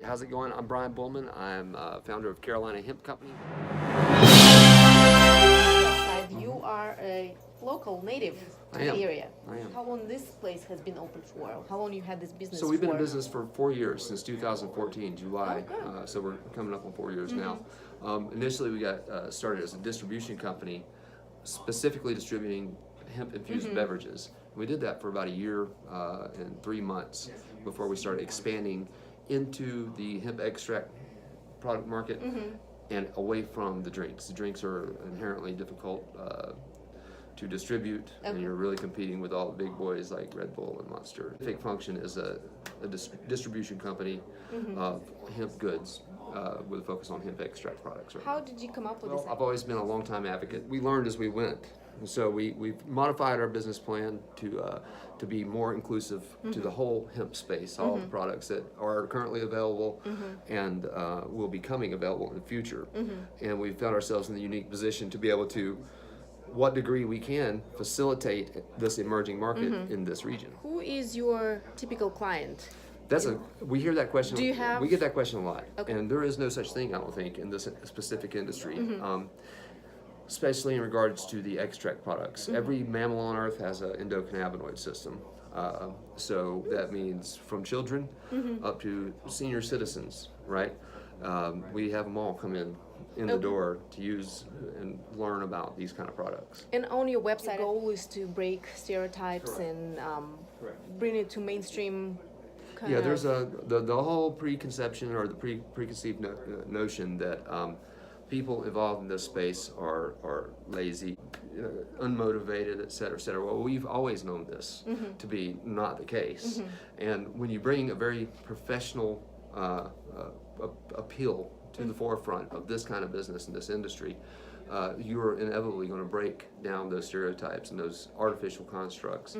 How's it going? I'm Brian Bullman. I'm founder of Carolina Hemp Company. You are a local native to the area. I am. How long this place has been open for? How long you had this business So we've been for? in business for 4 years, since 2014, July. Oh, good. So we're coming up on 4 years now. Initially, we got started as a distribution company, specifically distributing hemp-infused beverages. We did that for about a year and 3 months before we started expanding into the hemp extract product market and away from the drinks. The drinks are inherently difficult to distribute, and you're really competing with all the big boys like Red Bull and Monster. Fig Function is a distribution company of hemp goods with a focus on hemp extract products. Right How now. did you come up with this? I've always been a long-time advocate. We learned as we went. And so we've modified our business plan to be more inclusive to the whole hemp space, all the products that are currently available and will be coming available in the future. And we've found ourselves in the unique position to be able to, what degree we can, facilitate this emerging market in this region. Who is your typical client? We hear that question. Do you have? We get that question a lot, Okay. and there is no such thing, I don't think, in this specific industry. Especially in regards to the extract products. Every mammal on Earth has an endocannabinoid system. So that means from children up to senior citizens, right? We have them all come in the door to use and learn about these kind of products. And on your website, the goal is to break stereotypes and bring it to mainstream. Yeah, there's the whole preconception or the preconceived notion that people involved in this space are lazy, unmotivated, et cetera, et cetera. Well, we've always known this to be not the case. And when you bring a very professional appeal to the forefront of this kind of business in this industry, you're inevitably going to break down those stereotypes and those artificial constructs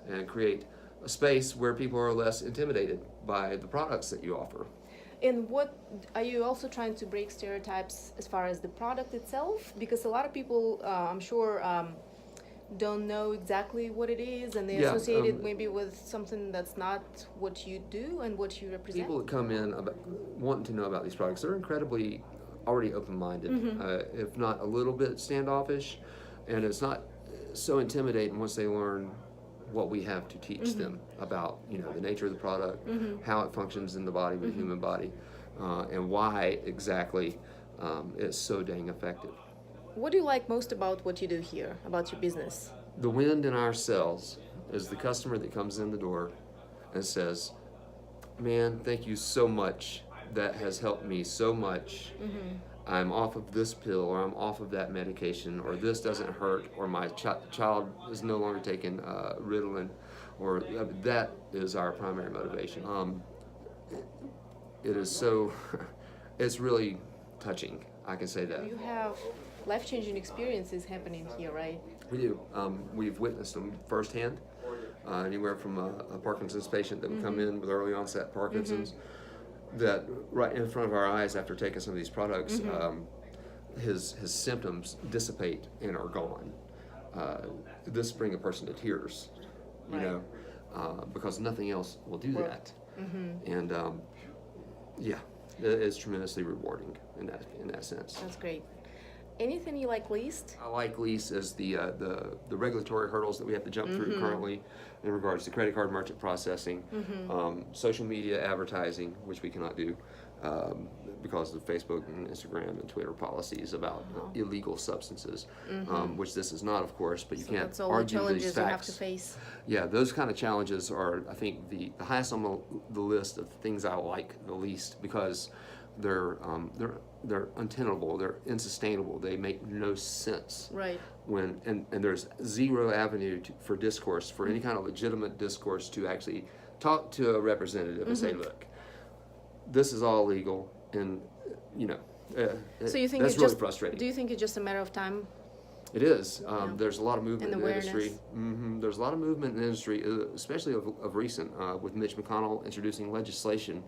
and create a space where people are less intimidated by the products that you offer. And what are you also trying to break stereotypes as far as the product itself? Because a lot of people, I'm sure, don't know exactly what it is, and they associate it maybe with something that's not what you do and what you represent. People that come in wanting to know about these products, they're incredibly already open-minded, if not a little bit standoffish, and it's not so intimidating once they learn what we have to teach them about, the nature of the product, how it functions in the body, the human body, and why exactly it's so dang effective. What do you like most about what you do here, about your business? The wind in our sails is the customer that comes in the door and says, "Man, thank you so much. That has helped me so much. I'm off of this pill, or I'm off of that medication, or this doesn't hurt, or my child is no longer taking Ritalin," or that is our primary motivation. It is so, it's really touching, I can say that. You have life-changing experiences happening here, right? We do. We've witnessed them firsthand, anywhere from a Parkinson's patient that would come in with early onset Parkinson's, that right in front of our eyes after taking some of these products, his symptoms dissipate and are gone. This brings a person to tears, because nothing else will do that. And it's tremendously rewarding in that sense. That's great. Anything you like least? I like least as the regulatory hurdles that we have to jump through currently in regards to credit card merchant processing, social media advertising, which we cannot do because of Facebook and Instagram and Twitter policies about illegal substances, which this is not, of course, but you can't that's all argue the challenges these you have facts. to face. Yeah, those kind of challenges are, I think, the highest on the list of things I like the least, because they're untenable, they're unsustainable, they make no sense. Right. And there's zero avenue for discourse, for any kind of legitimate discourse, to actually talk to a representative and say, look, this is all legal, and So you think that's it's really just frustrating. Do you think it's just a matter of time? It is. There's a lot of movement And in the industry. awareness. There's a lot of movement in the industry, especially of recent, with Mitch McConnell introducing legislation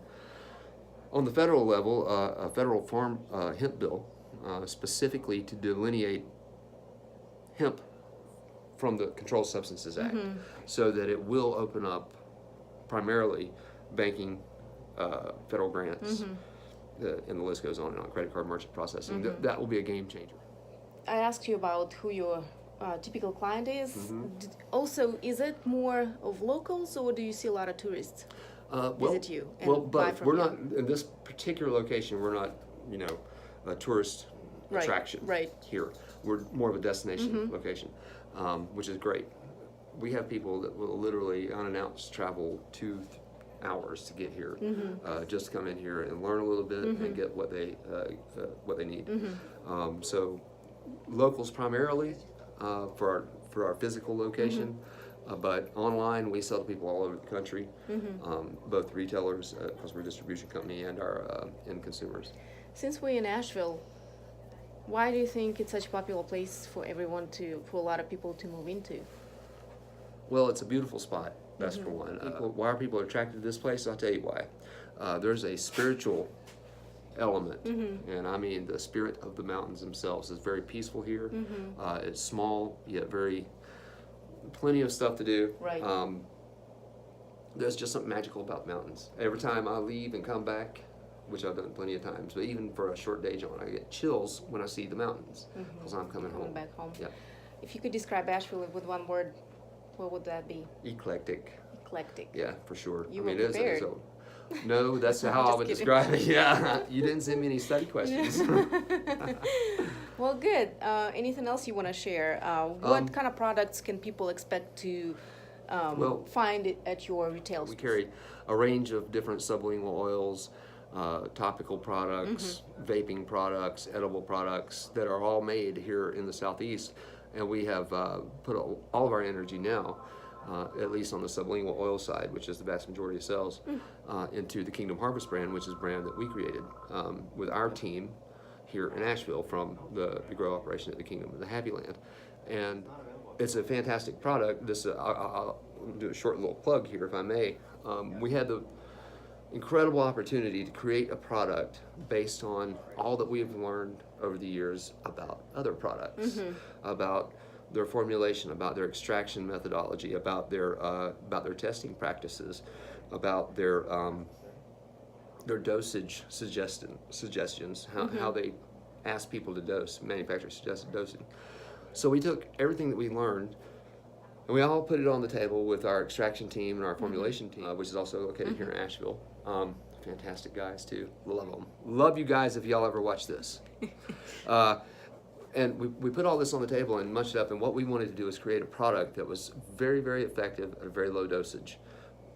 on the federal level, a federal farm hemp bill, specifically to delineate hemp from the Controlled Substances Act, so that it will open up primarily banking federal grants, and the list goes on and on. Credit card merchant processing. That will be a game changer. I asked you about who your typical client is. Also, is it more of locals, or do you see a lot of tourists visit you and buy both. from We're you? not in this particular location. We're not, a tourist attraction here. We're more of a destination location, which is great. We have people that will literally unannounced travel 2 hours to get here, just come in here and learn a little bit and get what they need. So locals primarily for our physical location, but online we sell to people all over the country, both retailers, because we're a distribution company, and our end consumers. Since we're in Asheville, why do you think it's such a popular place for for a lot of people to move into? Well, it's a beautiful spot, that's for one. Why are people attracted to this place? I'll tell you why. There's a spiritual element, and I mean the spirit of the mountains themselves is very peaceful here. It's small, yet plenty of stuff to do. Right. There's just something magical about mountains. Every time I leave and come back, which I've done plenty of times, but even for a short day, John, I get chills when I see the mountains because I'm coming home. Back home. Yeah. If you could describe Asheville with one word, what would that be? Eclectic. Eclectic. Yeah, for sure. You were prepared. No, that's how I would describe it. Yeah, you didn't send me any study questions. Well, good. Anything else you want to share? What kind of products can people expect to find it at your retail We stores? carry a range of different sublingual oils, topical products, vaping products, edible products that are all made here in the Southeast. And we have put all of our energy now, at least on the sublingual oil side, which is the vast majority of sales, into the Kingdom Harvest brand, which is a brand that we created with our team here in Asheville from the grow operation at the Kingdom of the Happy Land. And it's a fantastic product. I'll do a short little plug here, if I may. We had the incredible opportunity to create a product based on all that we have learned over the years about other products, about their formulation, about their extraction methodology, about their testing practices, about their dosage suggestions, how they ask people to dose, manufacturers suggested dosing. So we took everything that we learned and we all put it on the table with our extraction team and our formulation team, which is also located here in Asheville. Fantastic guys too, love them. Love you guys if y'all ever watch this. And we put all this on the table and munched it up, and what we wanted to do is create a product that was very, very effective at a very low dosage,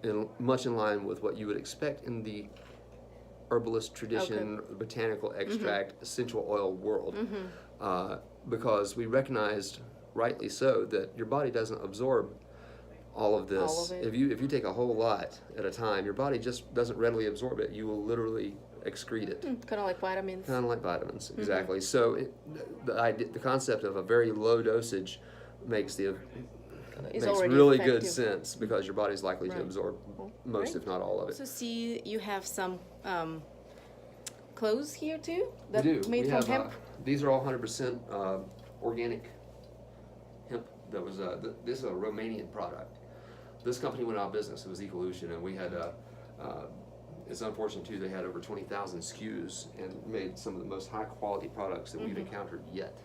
and much in line with what you would expect in the herbalist tradition, botanical extract, essential oil world. Because we recognized, rightly so, that your body doesn't absorb all of this. All of it. If you take a whole lot at a time, your body just doesn't readily absorb it. You will literally excrete it. Kind of like vitamins. Kind of like vitamins, exactly. So the concept of a very low dosage makes really good sense, because your body's likely to absorb most, if not all of it. Also see you have some clothes here too? We do. Made We from have, hemp? these are all 100% organic hemp. That was this is a Romanian product. This company went out of business. It was Evolution, and we had it's unfortunate too, they had over 20,000 SKUs and made some of the most high quality products that we've encountered yet.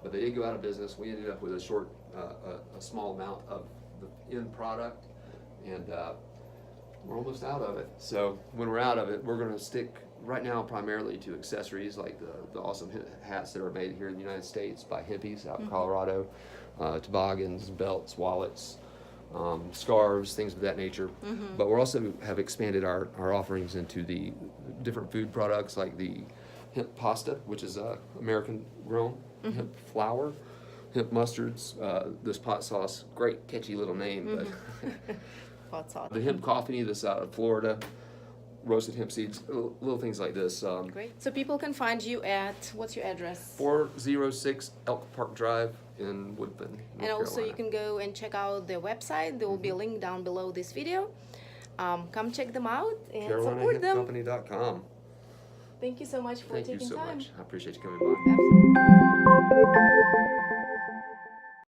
But they did go out of business. We ended up with a small amount of the end product, and we're almost out of it. So when we're out of it, we're going to stick right now primarily to accessories like the awesome hats that are made here in the United States by hippies out in Colorado, toboggans, belts, wallets, scarves, things of that nature. But we also have expanded our offerings into the different food products like the hemp pasta, which is American grown, hemp flour, hemp mustards, this pot sauce, great catchy little name, but Pot sauce. the hemp coffee that's out of Florida, roasted hemp seeds, little things like this. Great. So people can find you at, what's your address? 406 Elk Park Drive in Woodfin, North And also Carolina. you can go and check out their website. There will be a link down below this video. Come check them out and support them. CarolinaHempCompany.com. Thank you so much for Thank you taking so time. much. I appreciate you coming by. Absolutely.